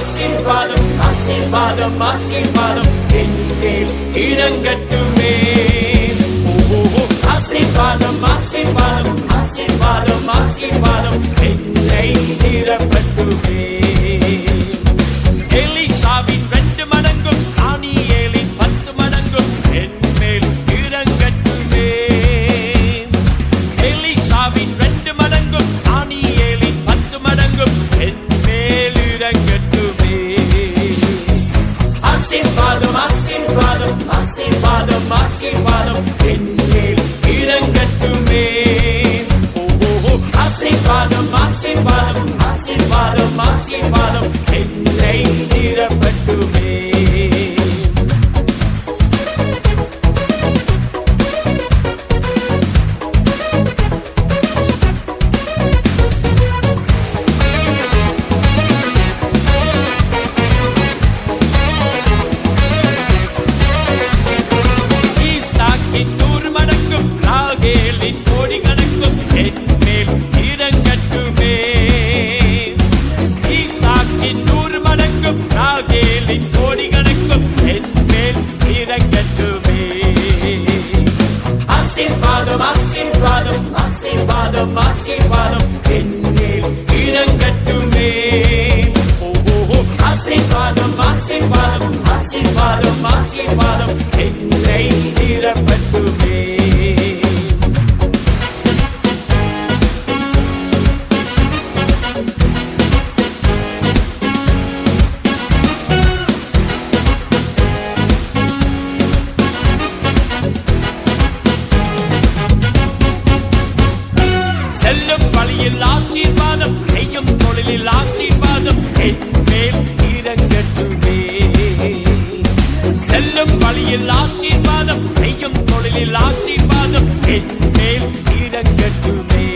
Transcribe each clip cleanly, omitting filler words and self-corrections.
ஆசீர்வாதம் ஆசீர்வாதம் ஆசீர்வாதம் என்மேல் இறங்கட்டுமே. ஆசீர்வாதம் ஆசீர்வாதம் ஆசீர்வாதம் ஆசீர்வாதம் என்னை நிரப்பட்டுமே. எலிசாவின் 2 மடங்கும் தானியேலின் 10 மடங்கும் என்மேல் இறங்கட்டுமே. எலிசாவின் 2 மடங்கும் தானியேலின் 10 மடங்கும் என்மேல் இறங்கட்டுமே. ஆசீர்வாதம் ஆசீர்வாதம் ஆசீர்வாதம் ஆசீர்வாதம் என்மேல் இறங்கட்டுமே. ஆசீர்வாதம் ஆசீர்வாதம் ஆசீர்வாதம் ஆசீர்வாதம் என்னை நிரப்பட்டுமே. ஈசாக்கின் 100 மடங்கும் ராகேலின் கோடி கணக்கும் என்மேல் இறங்கட்டுமே. ஈசாக்கின் 100 மடங்கும் ராகேலின் கோடி கணக்கும் என்மேல் இறங்கட்டுமே. ஆசீர்வாதம் ஆசீர்வாதம் ஆசீர்வாதம் ஆசீர்வாதம் என்மேல் இறங்கட்டுமே. ஆசீர்வாதம் ஆசீர்வாதம் ஆசீர்வாதம் ஆசீர்வாதம் என்னை நிரப்பட்டுமே. செல்லும் வழியில் ஆசீர்வாதம் செய்யும் தொழிலில் ஆசீர்வாதம் என்மேல் இறங்கட்டுமே. செல்லும் வழியில் ஆசீர்வாதம் செய்யும் தொழிலில் ஆசீர்வாதம் என்மேல் இறங்கட்டுமே.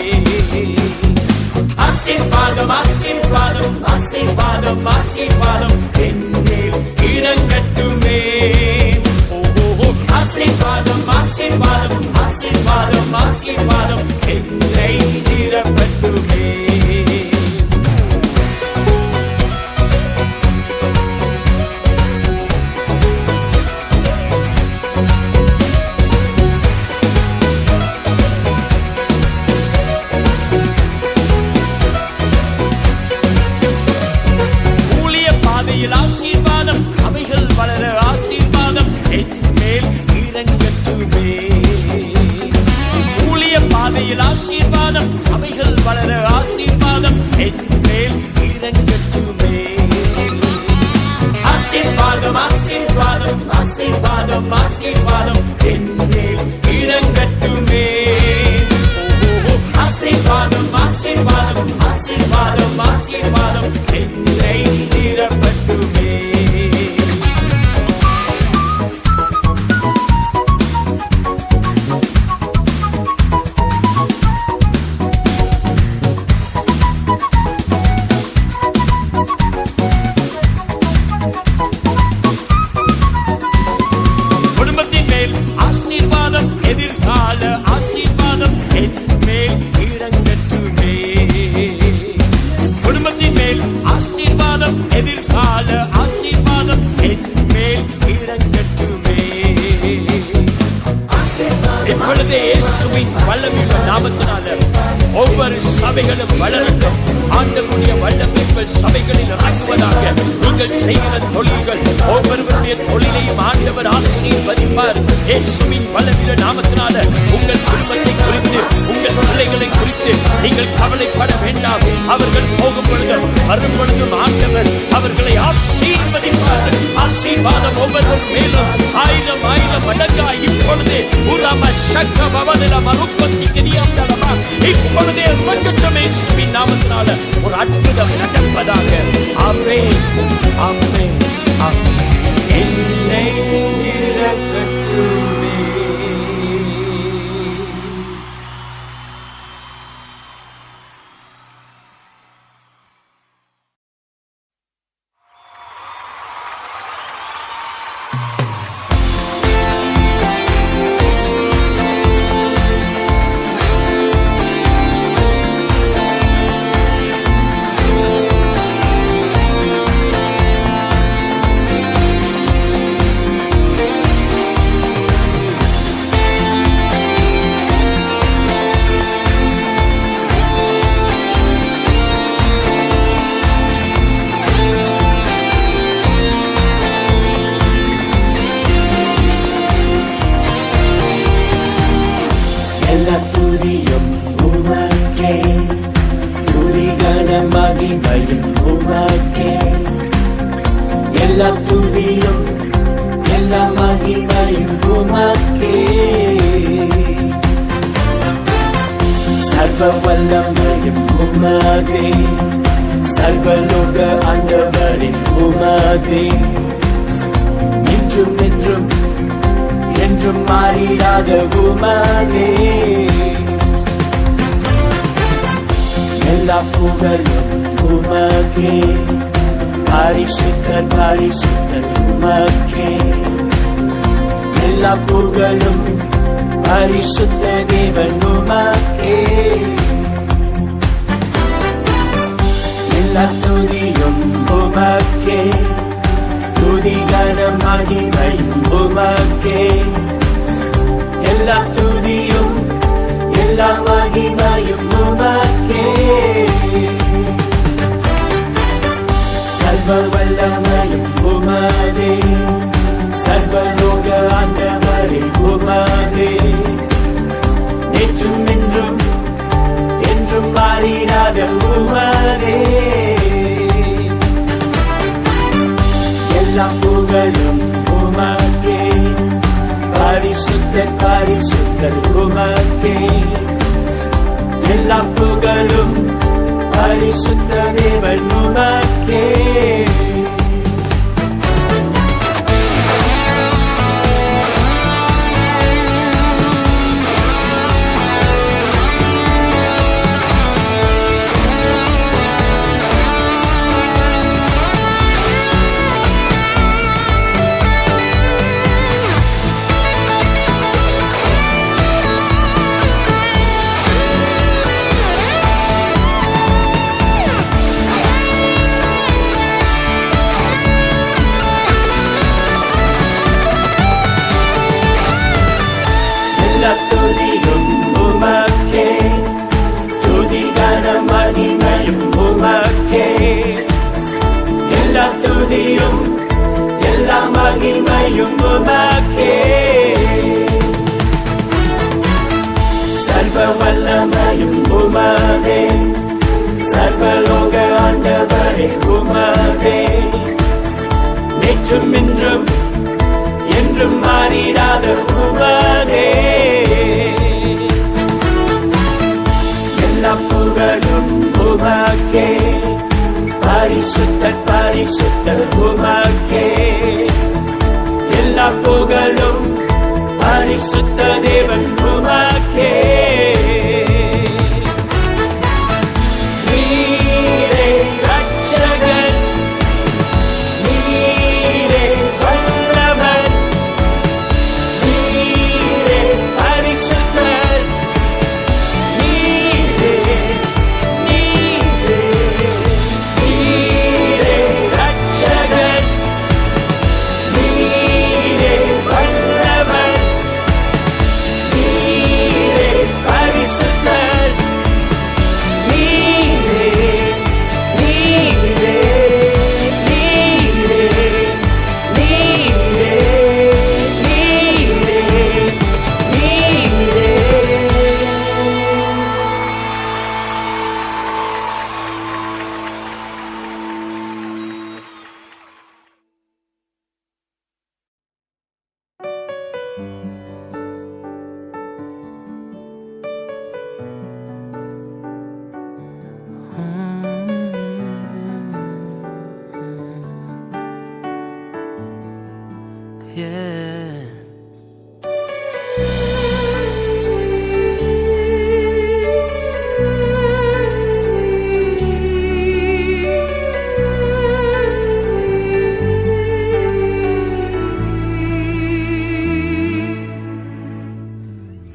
ஆசீர்வாதம் ஆசீர்வாதம் ஆசீர்வாதம் ஆசீர்வாதம் என்மேல் இறங்கட்டுமே. ஆசீர்வாதம் ஆசீர்வாதம் ஆசீர்வாதம் ஆசீர்வாதம் என்னை நிரப்பட்டுமே. ஊழிய பாதையில் ஆசீர்வாதம் அவைகள் வளர ஆசீர்வாதம் என்மேல் இறங்கட்டுமே. ஊழிய பாதையில் ஆசீர்வாதம் அவைகள் வளர ஆசீர்வாதம் என்மேல் இறங்கட்டுமே. ஆசீர்வாதம் ஆசீர்வாதம் ஆசீர்வாதம் ஆசீர்வாதம் என்மேல் இறங்கட்டுமே. ஆசீர்வாதம் ஆசீர்வாதம் ஆசீர்வாதம் ஆசீர்வாதம் என்னை நிரப்பட்டுமே. குடும்பத்தின் மேல் ஆசீர்வாதம் எதிர்கால ஆசீர்வாதம் என்மேல் இறங்கட்டுமே. குடும்பத்தின் மேல் ஆசீர்வாதம் எதிர்கால ஆசீர்வாதம் என்மேல் இறங்கட்டுமே. இப்பொழுதே இயேசுவின் வல்லமையுள்ள நாமத்தினால ஒவ்வொரு சபைகளும் வளரட்டும். ஆண்டவருடைய வல்லமை உங்கள் சபைகளில் இறங்குவதாக. நீங்கள் செய்கிற தொழில்கள் ஒவ்வொருவருடைய தொழிலையும் ஆண்டவர் ஆசீர்வதிப்பார். இயேசுவின் வல்லமையுள்ள நாமத்தினால உங்கள் குடும்பத்தை குறித்து உங்கள் பிள்ளைகளை குறித்து நீங்கள் கவலைப்பட வேண்டாம். அவர்கள் போகும் பொழுதும் வரும் பொழுதும் ஆண்டவர் அவர்களை ஆசீர்வதிப்பார். ஆசீர்வாதம் ஒவ்வொருவர் மேலும் 1000 மடங்காய் இப்பொழுதே இப்பொழுதே இயேசுவின் நாமத்தினால ஒரு அற்புதம் நடப்பதாக. ஆமென் ஆமென் ஆமென். என்னை நிரப்பட்டுமே. வல்லமையும் உமதே, சர்வலோக ஆண்டவரே உமதே, என்றும் என்றும் என்றும் மாறிடாத உமதே, எல்லா புகழும் உமக்கே, பரிசுத்தர் பரிசுத்தர் உமக்கே, எல்லா புகழும் பரிசுத்த தேவன் உமக்கே, எல்லா துதியும் உமக்கே, துதி கனம் மகிமையும் உமக்கே, எல்லா துதியும் எல்லா மகிமையும் உமக்கே, சர்வ வல்லமையும் உமதே, சர்வலோக ஆண்டவரே உமதே, நேற்றும் என்றும் என்றும் மாறிடாத உமதே, எல்லா புகழும் உமக்கே, பரிசுத்தர் பரிசுத்தர் உமக்கே, எல்லா புகழும் பரிசுத்த தேவன் உமக்கே, துதியும் உமக்கே, துதி கனம் மகிமையும் உமக்கே, எல்லா துதியும் எல்லா மகிமையும் உமக்கே, சர்வ வல்லமையும் உமதே, சர்வலோக ஆண்டவரே உமதே, நேற்றும் என்றும் என்றும் மாறிடாத உமதே, எல்லா புகழும் உமக்கே, பரிசுத்தர் பரிசுத்தர் உமக்கே, எல்லா புகழும் பரிசுத்த தேவன் உமக்கே, நீரே ரட்சகன், நீரே வல்லவன், நீரே பரிசுத்தர், நீரே நீரே நீரே ரட்சகன், நீரே வல்லவன், நீரே பரிசுத்தர், நீரே நீரே நீரே நீரே நீரே நீரே. Yeah.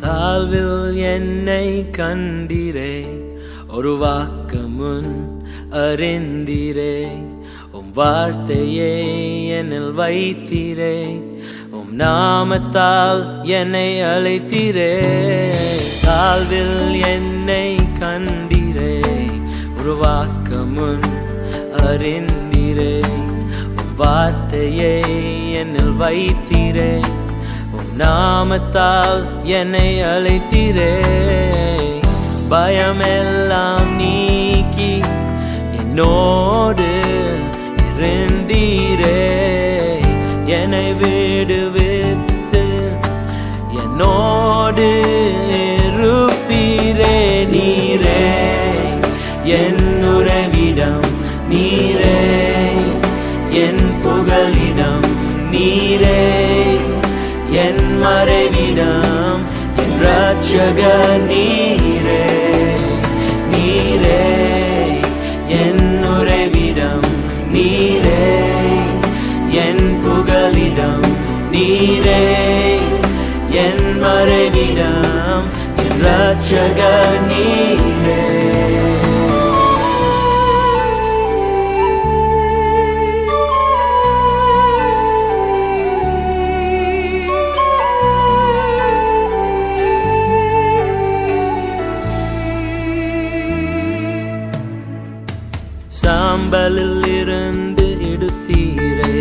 தாழ்வில் என்னை கண்டீரே, ஒரு வாக்கு முன் அறிந்தீரே, உம் வார்த்தையை என்னில் வைத்தீரே, உம் நாமத்தால் என்னை அழைத்தீரே, தாழ்வில் என்னை கண்டீரே, ஒரு வாக்கு முன் அறிந்தீரே, உம் வார்த்தையை என்னில் வைத்தீரே, உம் நாமத்தால் என்னை அழைத்தீரே, பயமெல்லாம் நீக்கி என்னோடு இருந்தீரே, என்னை விடுவித்து என்னோடு இருப்பீரே, நீரே நீரே என் மறைவிடம் என் இரட்சகர் நீரே நீரே என் உறைவிடம் நீரே என் புகலிடம் நீரே என் மறைவிடம் என் இரட்சகர் நீரே சாம்பலில் இருந்து எடுத்தீரே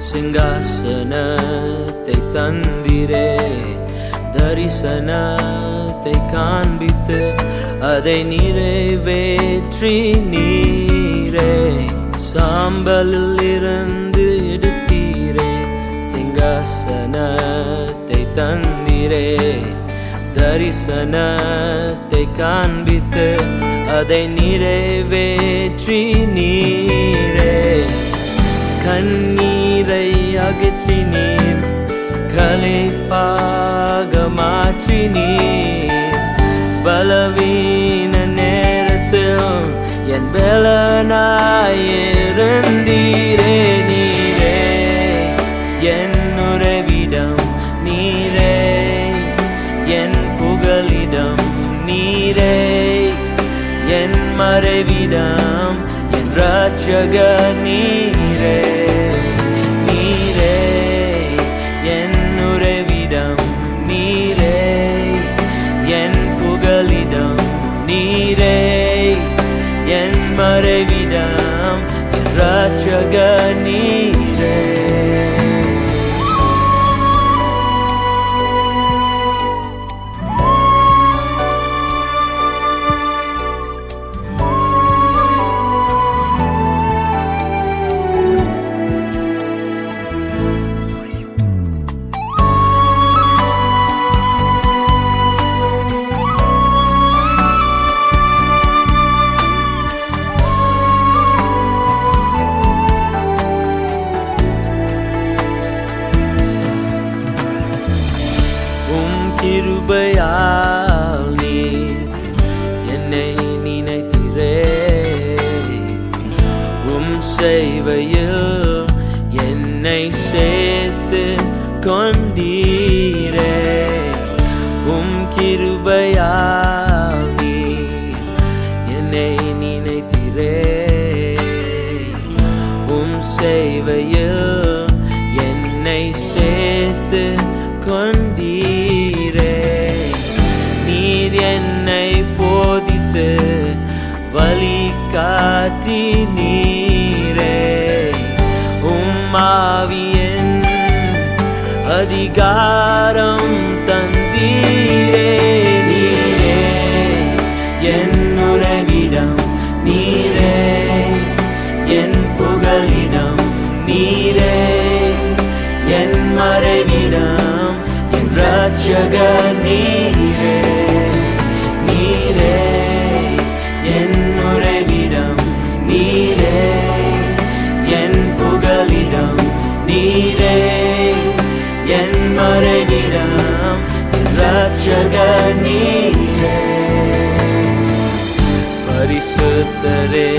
சிங்காசனத்தை தந்திரே தரிசனத்தை காண்பித்து அதை நிறைவேற்றி நீரே சாம்பலில் இருந்து எடுத்தீரே சிங்காசனத்தை தந்திரே தரிசனத்தை காண்பித்து அதை நிறைவேற்றி நீரே கண்ணீரை அகற்றி நீர் களைப்பாக மாற்றி நீர் பலவீன நேரத்தில் என் பலனாயிருந்தீரே நீரே என் உறைவிடம் நீரே என் புகலிடம் நீரே என் மறைவிடம் என் இரட்சகர் நீரே நீரே என் உறைவிடம் நீரே என் புகலிடம் நீரே என் மறைவிடம் என் இரட்சகர் நீரே கிருபையால் நீர் என்னை நினைத்தீரே சேவையில் என்னை சேர்த்து கொண்டீரே கிருபையால் நீர் என்னை நினைத்தீரே சேவையில் என்னை சேர்த்து கொண்டீரே நீர் என்னை போதித்து வழி காட்டி நீரே ஆவியின் அதிகாரம் தந்தீரே நீரே என் உறைவிடம் நீரே என் புகலிடம் நீரே என் மறைவிடம் என் இரட்சகர் நீரே நீரே என் உறைவிடம் நீரே என் புகலிடம் நீரே என் மறைவிடம் என் இரட்சகர் நீரே பரிசுத்தரே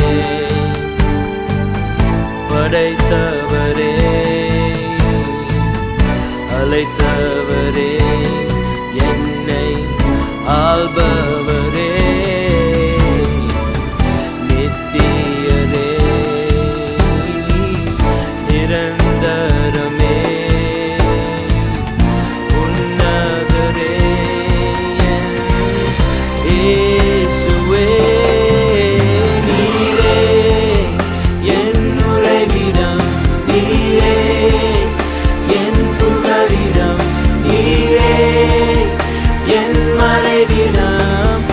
படைத்தவரே அழைத்தவரே என்னை ஆள்பவரே நித்தியரே நிரந்தரமே உன்னதரே இயேசுவே நீரே என் உறைவிடம் நீரே என் புகலிடம் நீரே என் மறைவிடம்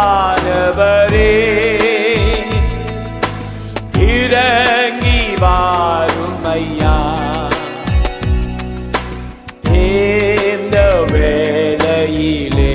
ஆற்றலானவரே இறங்கி வாரும் ஐயா இந்த வேளையிலே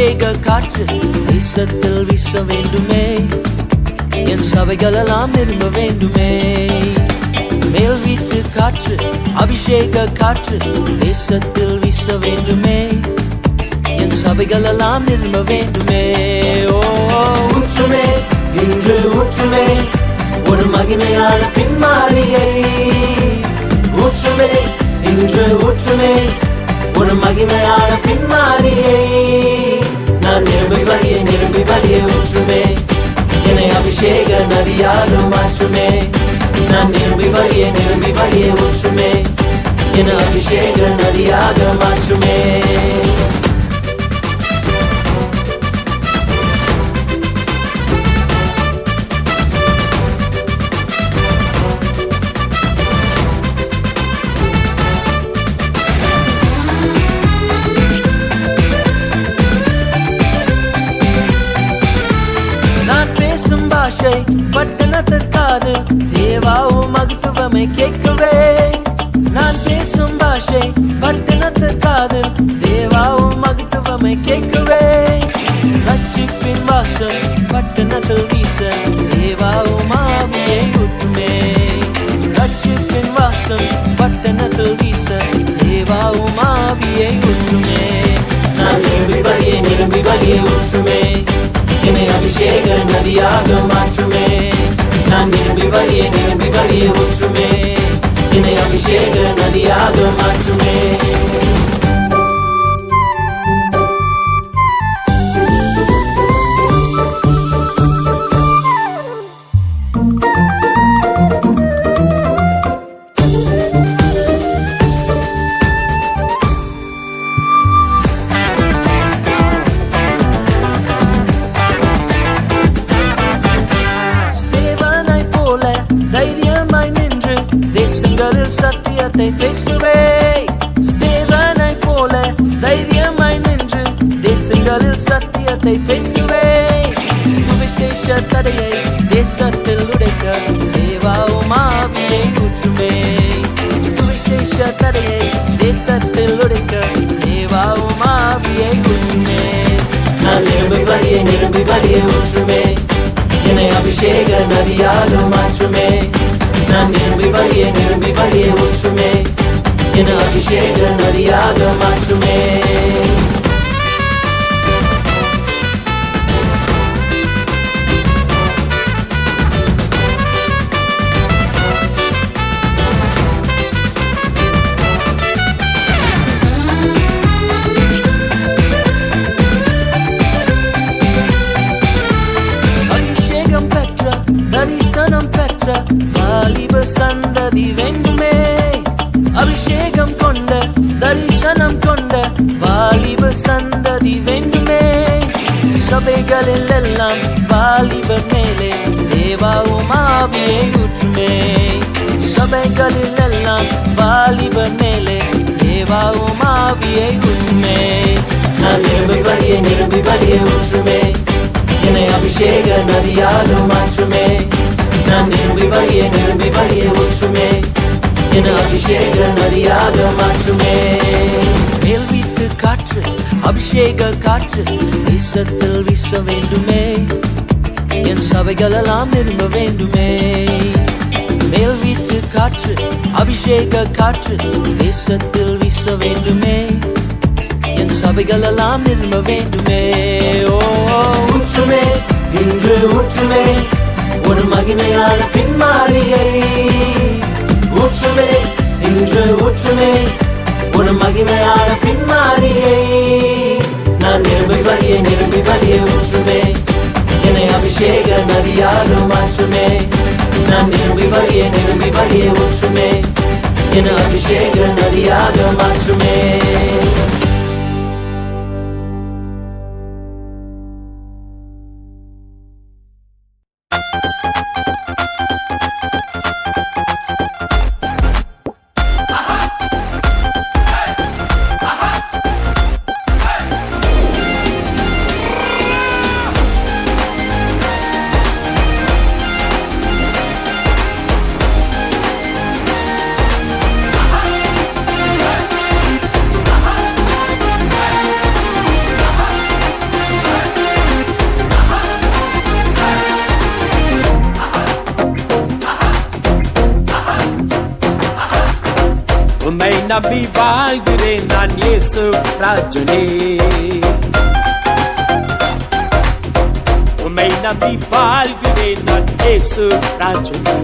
அபிஷேக காற்று தேசத்தில் வீச வேண்டுமே, என் சபைகளெல்லாம் நிரம்ப வேண்டுமே. மேல் வீட்டு காற்று அபிஷேக காற்று தேசத்தில் வீச வேண்டுமே, என் சபைகளெல்லாம் நிரம்ப வேண்டுமே. ஓ ஊற்றுமே, இன்று ஊற்றுமே ஒரு மகிமையான பின்மாரியை. ஊற்றுமே, இன்று ஊற்றுமே ஒரு மகிமையான பின்மாரியை. நான் நிரம்பி வழியே ஊற்றுமே, என்னை அபிஷேக நதியாக மாற்றுமே. நான் நிரம்பி வழியே ஊற்றுமே, என்னை அபிஷேக நதியாக மாற்றுமே. பாஷை பட்டணத்திற்காது தேவாவும் மகத்துவமை கேட்கவே. நான் பேசும் பாஷை பட்டணத்திற்காது தேவாவும் மகத்துவமை கேட்கவே. ரட்சிப்பின் வாசம் பட்டணத்தில் வீச தேவாவும் ஆவியை ஊற்றுமே. ரட்சிப்பின் வாசம் பட்டணத்தில் வீச தேவாவும் ஆவியை ஊற்றுமே. நான் நிரம்பி வழியே ஊற்றுமே, என்னை அபிஷேக நதியாக மாற்றுமே. நான் நிரம்பி வழியே ஊற்றுமே, என்னை அபிஷேக நதியாக மாற்றுமே. தைரியமாய் நின்று தேசங்களில் சத்தியத்தை பேசுவே. ஸ்தேவானை போல தைரியமாய் நின்று தேசங்களில் சத்தியத்தை பேசுவே. சுவிசேஷ தடையை தேசத்தில் உடைக்க தேவாவும் ஆவியை ஊற்றுமே. சுவிசேஷ தடையை தேசத்தில் உடைக்க தேவாவும் ஆவியை ஊற்றுமே. நான் நிரம்பி வழியே ஊற்றுமே, என்னை அபிஷேக நதியாக மாற்றுமே. நான் நிரம்பி வழியே ஊற்றுமே, என்னை அபிஷேக நதியாக மாற்றுமே. தரிசனம் பெற்ற வாலிப சந்ததி வேண்டுமே. அபிஷேகம் கொண்ட தரிசனம் கொண்ட வாலிப சந்ததி வேண்டுமே. சபைகளில் எல்லாம் வாலிபர் மேலே தேவாவும் ஆவியை ஊற்றுமே. சபைகளில் எல்லாம் வாலிபர் மேலே தேவாவும் ஆவியை ஊற்றுமே. நான் நிரம்பி வழியே ஊற்றுமே, என்னை அபிஷேக நதியாக மாற்றுமே. நான் நிரம்பி வழியே ஊற்றுமே, என்னை அபிஷேக நதியாக மாற்றுமே. மேல் வீட்டு காற்று அபிஷேக காற்று தேசத்தில் வீச வேண்டுமே, என் சபைகளெல்லாம் நிரம்ப வேண்டுமே. மேல் வீட்டு காற்று அபிஷேக காற்று தேசத்தில் வீச வேண்டுமே, என் சபைகளெல்லாம் நிரம்ப வேண்டுமே. ஓ ஊற்றுமே, இன்று ஊற்றுமே ஒரு மகிமையான பின்மாரியை. ஊற்றுமே, இன்று ஊற்றுமே ஒரு மகிமையான பின்மாரியை. நான் நிரம்பி வழியே ஊற்றுமே, என்னை அபிஷேக நதியாக மாற்றுமே. நான் நிரம்பி வழியே ஊற்றுமே, என்னை அபிஷேக நதியாக மாற்றுமே. நம்பி வாழ்கிறேன் நான் இயேசு ராஜனே. உம்மை நம்பி வாழ்கிறேன் நான் இயேசு ராஜனே.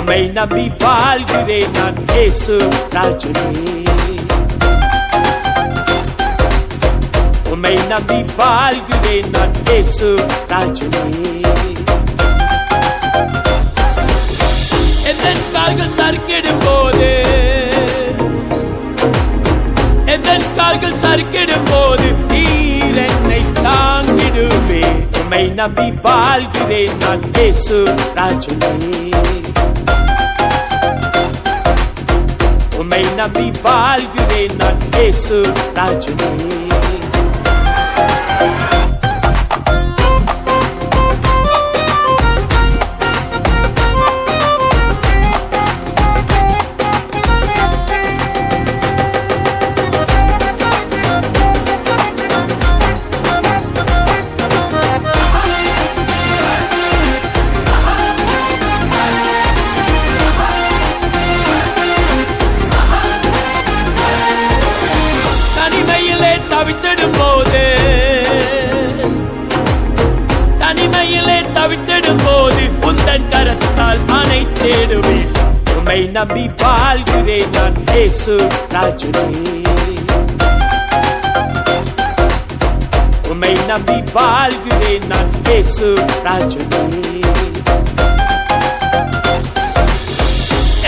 உம்மை நம்பி வாழ்கிறேன் நான் இயேசு ராஜனே. உம்மை நம்பி வாழ்கிறேன் நான் இயேசு ராஜனே. எந்தன் கால்கள் சறுக்கிடும் போது நீர் என்னை தாங்கிடுவேன். உம்மை நம்பி வாழ்கிறேன் நான் இயேசு ராஜனே. உம்மை நம்பி வாழ்கிறேன் நான் இயேசு ராஜனே. தனிமையிலே தவித்திடும் போது உந்தன் கரத்தால் அணைத்திடுவேன். உம்மை நம்பி வாழ்கிறேன் நான் இயேசு ராஜனே. உம்மை நம்பி வாழ்கிறேன் நான் இயேசு ராஜனே.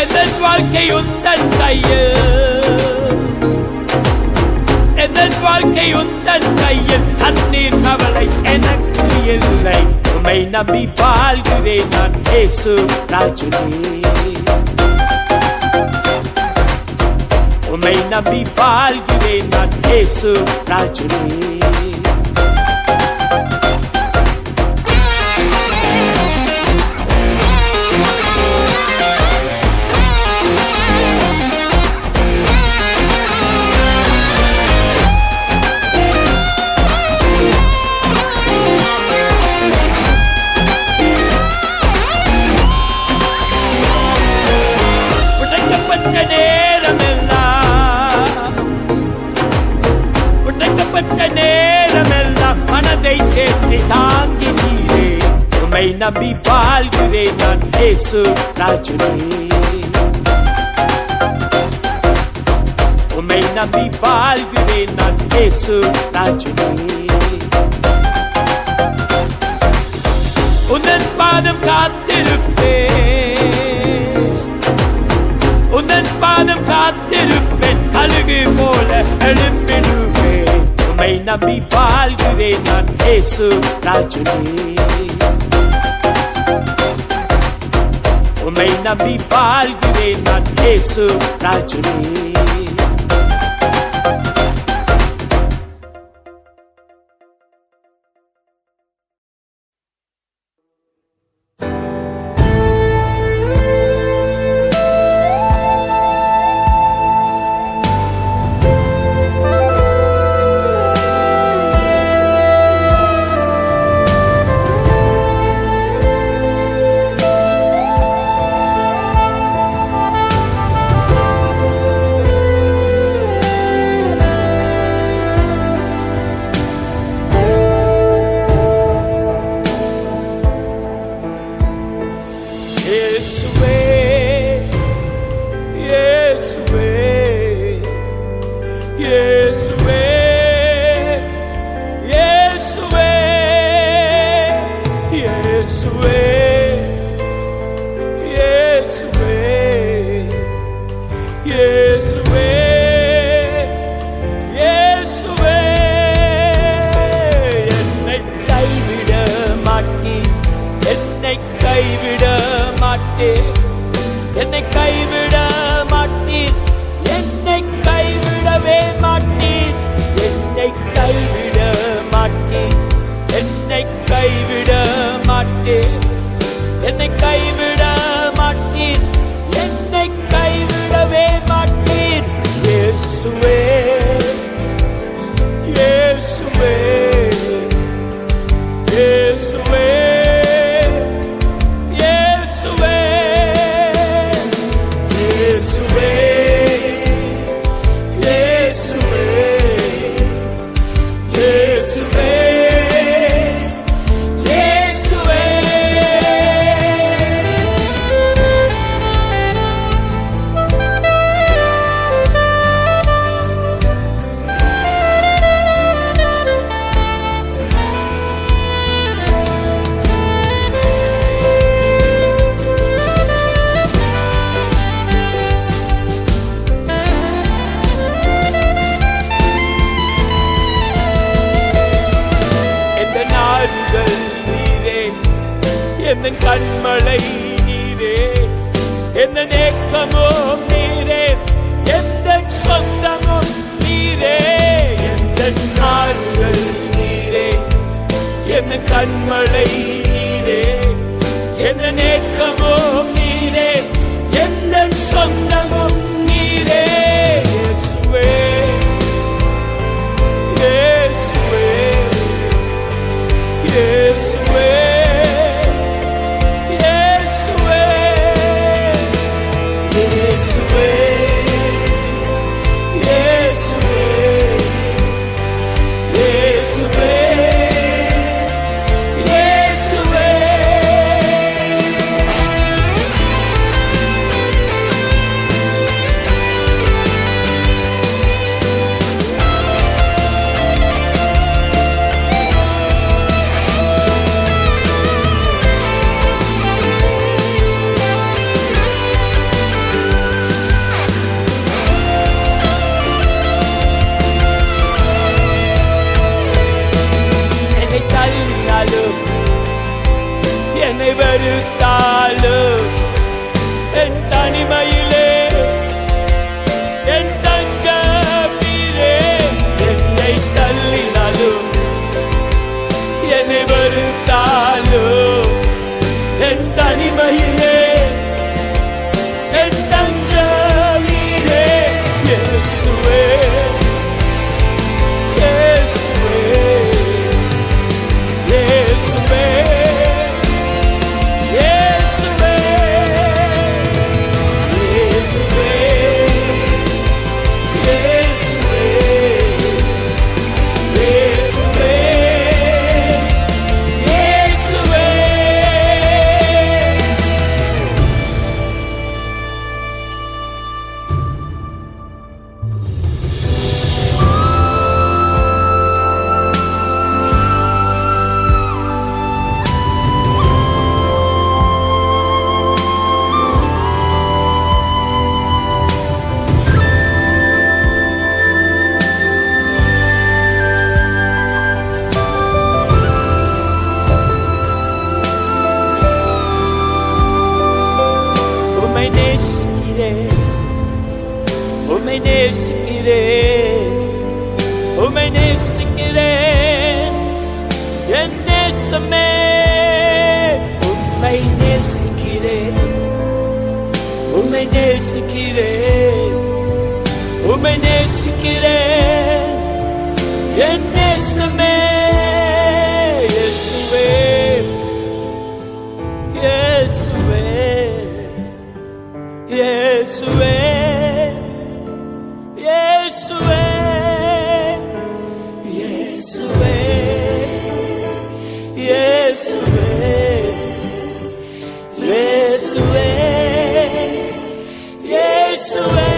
எந்தன் வாழ்க்கை உந்தன் கையில் தண்ணீர் கவலை எனக்கு இல்லை. உம்மை நம்பி வாழ்கிறேன் நான் இயேசு ராஜனே. உம்மை நம்பி வாழ்கிறேன் நான் இயேசு ராஜனே. நேரமெல்லாம் மனதை தேற்றி தாங்கினீரே. உம்மை நம்பி வாழ்கிறேன் நான் இயேசு ராஜனே. உம்மை நம்பி வாழ்கிறேன் நான் இயேசு ராஜனே. உந்தன் பாதம் காத்திருப்பேன் கழுகு போல எழுப்பிடுவேன். உம்மை நம்பி வாழ்கிறேன் நான் இயேசு ராஜனே. உம்மை நம்பி வாழ்கிறேன் நான் இயேசு ராஜனே. என்னை கைவிட மாட்டீர், என்னை கைவிடவே கைவிட மாட்டேன், என்னை கைவிட மாட்டேன், என்னை கைவிடவே மாட்டேன். இயேசுவே இயேசுவே இயேசுவே இயேசுவே இயேசுவே இயேசுவே இயேசுவே இயேசுவே. எந்த நாடுகள் நீரே, எந்த கண்மலை நீரே, எந்த நேக்கமும் நீரே, எந்த சொந்தமும் நீரே. எந்த நாடுகள் நீரே, எந்த கண்மலை நீரே, எந்த நேக்கமும் நீரே, எந்த சொந்தமும் நீரே. இயேசுவே இயேசுவே இயேசுவே இயேசுவே இயேசுவே இயேசுவே இயேசுவே இயேசுவே. என்னை தள்ளினாலும் என்னை வெறுத்தாலும் என் தனிமையிலே என் தங்கமீரே. என்னை தள்ளினாலும் என்னை வெறுத்தாலும் என் தனிமையிலே என் தங்கமீரே. இயேசுவே இயேசுவே இயேசுவே இயேசுவே இயேசுவே இயேசுவே இயேசுவே இயேசுவே. உம்மை நேசிக்கிறேன், உம்மை நேசிக்கிறேன், உம்மை நேசிக்கிறேன், என் நேசமே. உம்மை நேசிக்கிறேன், உம்மை நேசிக்கிறேன், உம்மை நேசிக்கிறேன், என் நேசமே. இயேசுவே இயேசுவே இயேசுவே இயேசுவே இயேசுவே இயேசுவே இயேசுவே இயேசுவே.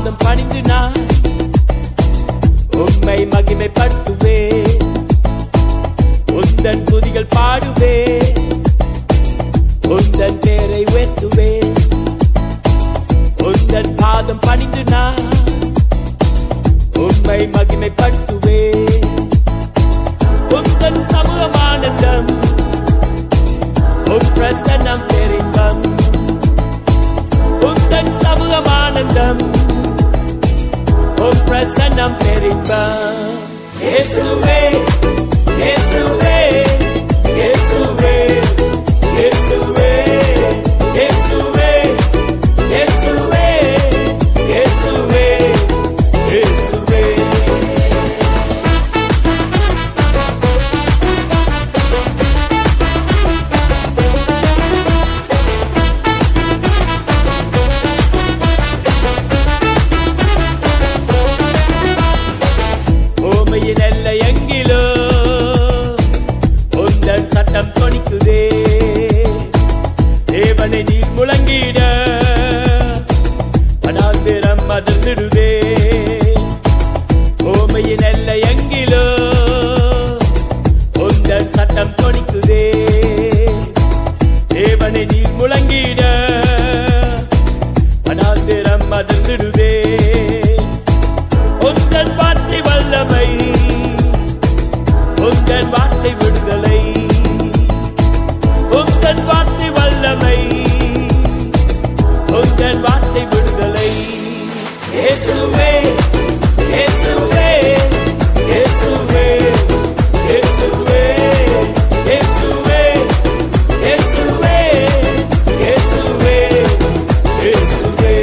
பாதம் பணிந்து நான் உம்மை மகிமைப்படுத்துவே, உந்தன் துதிகள் பாடுவே, உந்தன் பேரை உயர்த்துவே. உந்தன் பாதம் பணிந்து நான் உம்மை மகிமைப்படுத்துவே. உந்தன் சமூகமானந்தம், உம் பிரசன்னம் பெரின்பம். உந்தன் சமூகமானந்தம், உம் பிரசன்னம் பெரின்பம். இயேசுவே இயேசுவே இயேசுவே இயேசுவே இயேசுவே இயேசுவே இயேசுவே இயேசுவே. பூமியின் எல்லை எங்கிலோ உந்தன் சட்டம் தொனிக்குதே. தேவனை நீர் முழங்கிட வனாந்திரம் அதிர்ந்திடுதே. பூமியின் எல்லை எங்கிலோ உந்தன் சட்டம் தொனிக்குதே. தேவனை நீர் முழங்கிட வனாந்திரம் அதிர்ந்திடுதே. உந்தன் வார்த்தை வல்லமை, உந்தன் வார்த்தை விடுதலை. உந்தன் வார்த்தை வல்லமை, உந்தன் வார்த்தை விடுதலை. இயேசுவே இயேசுவே இயேசுவே இயேசுவே இயேசுவே இயேசுவே இயேசுவே இயேசுவே.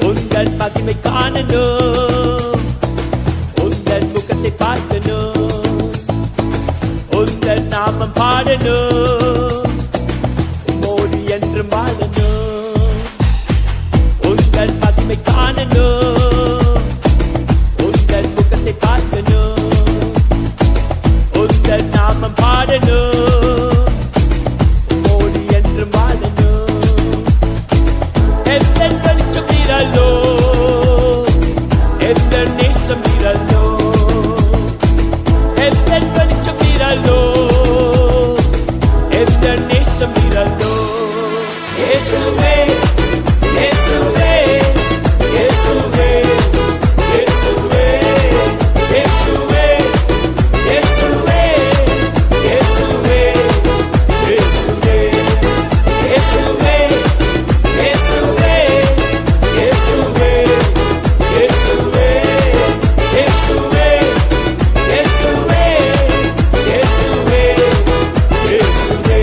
உந்தன் மகிமை காணணும், உந்தன் முகத்தை பார்க்கணும், உந்தன் நாமம் பாடணும், உம்மோடு என்றும் வாழணும். உந்தன் மகிமை காணணும், உந்தன் முகத்தை பார்க்கணும், உந்தன் நாமம் பாடணும், உம்மோடு என்றும் வாழணும். எந்தன் வெளிச்சம் நீரல்லோ, எந்தன் நேசம் நீரல்லோ, எந்தன் வெளிச்சம் நீரல்லோ, எந்தன் நேசம் நீரல்லோ. இயேசுவே இயேசுவே இயேசுவே இயேசுவே இயேசுவே இயேசுவே இயேசுவே இயேசுவே இயேசுவே இயேசுவே இயேசுவே இயேசுவே இயேசுவே இயேசுவே இயேசுவே இயேசுவே.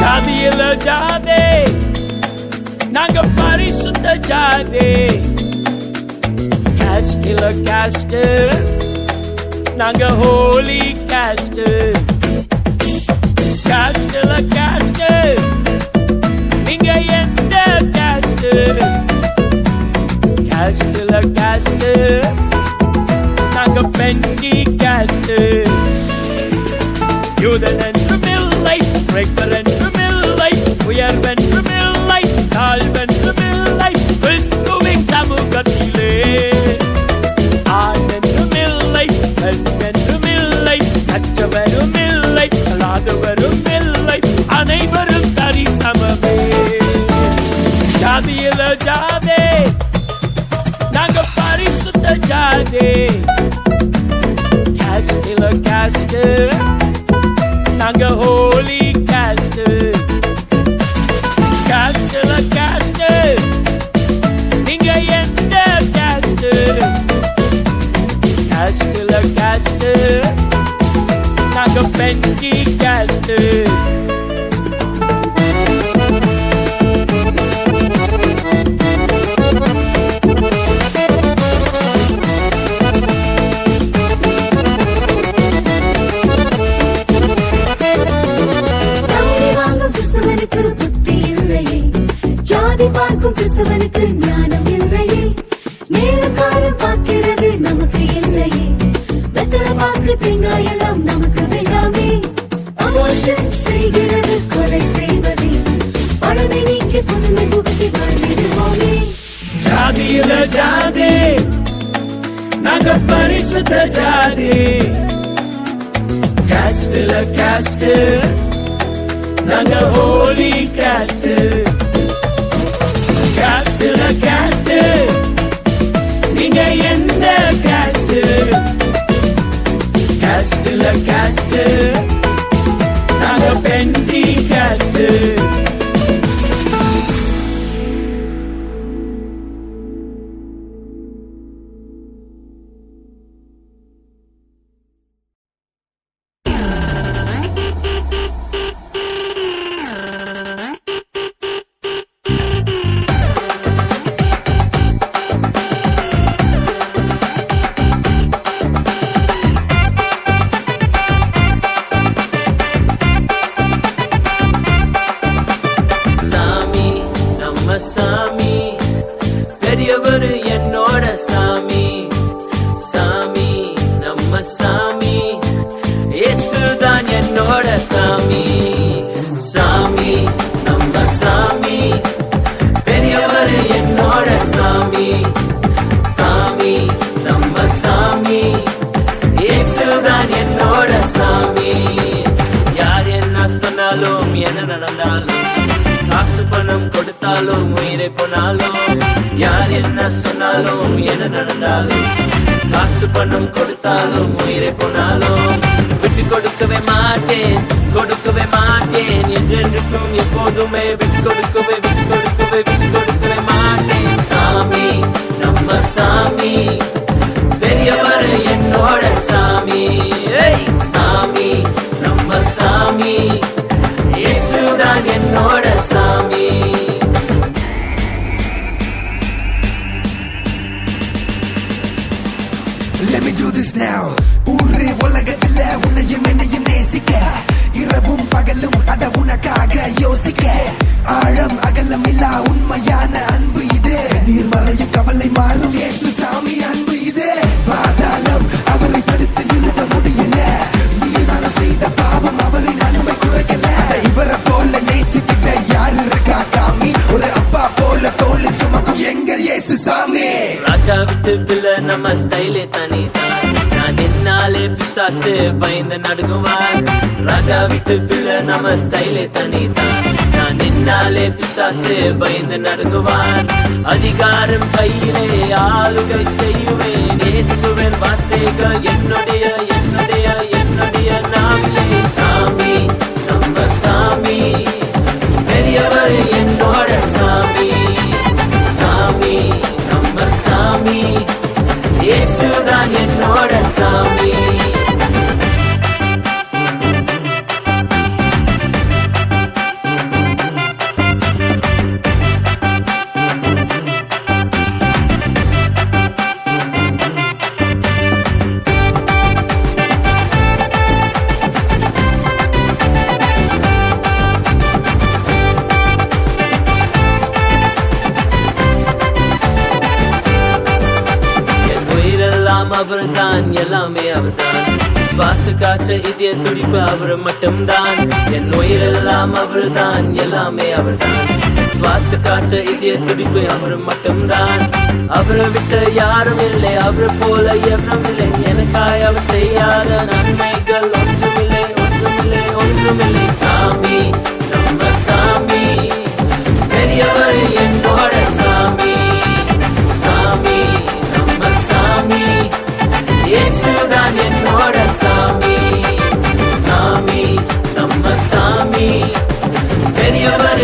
ஜாதியில ஜாதே, நாங்க பரிசுத்த ஜாதே. காஸ்டில காஸ்ட், நாங்க ஹோலி காஸ்ட். காஸ்டில காஸ்ட், நீங்க எந்த காஸ்ட்? காஸ்டில காஸ்ட், நாங்க பெண்டி காஸ்ட். யூதன் என்றும் இல்லை, கிரேக்கர் என்றும் இல்லை, உயர்வென்றும் இல்லை, தாழ்வென்றும் இல்லை. கிறிஸ்துவின் சமூகத்திலே ஆண் என்றும் இல்லை, பெண் என்றும் இல்லை, கற்றவரும் இல்லை, அல்லாதவரும் இல்லை, அனைவரும் சரி சமமே. ஜாதியில ஜாதே, நாங்க பரிசுத்த ஜாதே. காஸ்டில காஸ்ட், நாங்க ஹோலி காஸ்ட். பெண்டிகாஸ்ட். பார்க்கும் கிறிஸ்தவனுக்கு ஞானம் இல்லையே, நேர காலம் பார்க்கிறது நமக்கு இல்லையே, வெத்தலை பாக்கு தேங்காய் எல்லாம் நமக்கு வேண்டாமே, அபோர்ஷன் செய்கிறது கொலை செய்வதே, பழமை நீக்கி புதுமை புகுத்தி வாழ்ந்திடுவோமே. ஜாதியில ஜாதி, நாங்க பரிசுத்த ஜாதி, காஸ்ட்ல காஸ்ட், நாங்க ஹோலி காஸ்ட். காஸ்ட்ல காஸ்ட், நீங்க எந்த காஸ்ட்? காஸ்ட்ல காஸ்ட், நாங்க பெண்டி காஸ்ட். சாமி பெரியவர் என்னோட சாமி, சாமி நம்ம சாமி, இயேசுதான் என்னோட சாமி, சாமி நம்ம சாமி பெரியவர் என்னோட சாமி, சாமி நம்ம சாமி, இயேசுதான் என்னோட சாமி. யார் என்ன சொன்னாலும் என்ன நடந்தாலும், காசு பணம் கொடுத்தாலும் உயிரை போனாலும், யார் என்ன சொன்னாலும் என்ன நடந்தாலும், காசு பணம் கொடுத்தாலும் உயிரை போனாலும், விட்டு கொடுக்கவே மாட்டேன், கொடுக்கவே மாட்டேன், என்றென்றுக்கும் எப்போதுமே விட்டு கொடுக்கவே விட்டு கொடுக்கவே விட்டு கொடுக்கவே மாட்டேன். சாமி நம்ம சாமி பெரியவர் என்னோட சாமி, சாமி நம்ம சாமி, இயேசுதான் என்னோட சாமி. Let me do this now. ஊரே உலகத்துல உன்னையும் என்னையும் நேசிக்க, இரவும் பகலும் அட உனக்காக யோசிக்க, ஆழம் அகலம் இல்லா உண்மையான அன்பு இது, நீர்மறையும் கவலை மாறும் இயேசு சாமி அன்பு இது. பாதாளம் அவரை தடுத்து நிறுத்த முடியல, நீ நான் செய்த பாவம் அவரின் நன்மை குறைக்கல. இவரை போல நேசிக்கிட்ட யாரு இருக்கா காமி, ஒரு அப்பா போல தோளில் சுமக்கும் எங்கள் இயேசு சாமி. ராஜா விட்டு பிள்ளை நம்ம ஸ்டைலே தனிதான், நான் நின்னாலே பிசாசு பயந்து நடுங்குவார். ராஜா விட்டு பிள்ளை நம்ம ஸ்டைலே தனிதான், நான் நின்னாலே பிசாசு பயந்து நடுங்குவார். அதிகாரம் கையிலே ஆளுகை செய்யுவேன், இயேசுவின் வார்த்தைகள் என்னுடைய என்னுடைய என்னுடைய நாவிலே. சாமி நம்ம சாமி பெரியவர் என்னோட சாமி, சாமி நம்ம சாமி, இயேசுதான் என்னோட சாமி. அவர்தான் எல்லாமே அவர்தான், சுவாச காற்று இதய துடிப்பு அவர் மட்டும்தான். என் உயிரெல்லாம் அவர்தான் எல்லாமே அவர்தான், சுவாச காற்று இதய துடிப்பு அவர் மட்டும்தான். அவரை விட்டு யாரும் இல்லை, அவரை போல எவரும் இல்லை, எனக்காய் அவர் செய்யாத நன்மைகள் ஒன்றுமில்லை ஒன்றுமில்லை ஒன்றுமில்லை. சாமி நம்ம சாமி பெரியவர் என்னோட சாமி, சாமி நம்ம சாமி, இயேசுதான் என்னோட சாமி, சாமி நம்ம சாமி பெரியவர்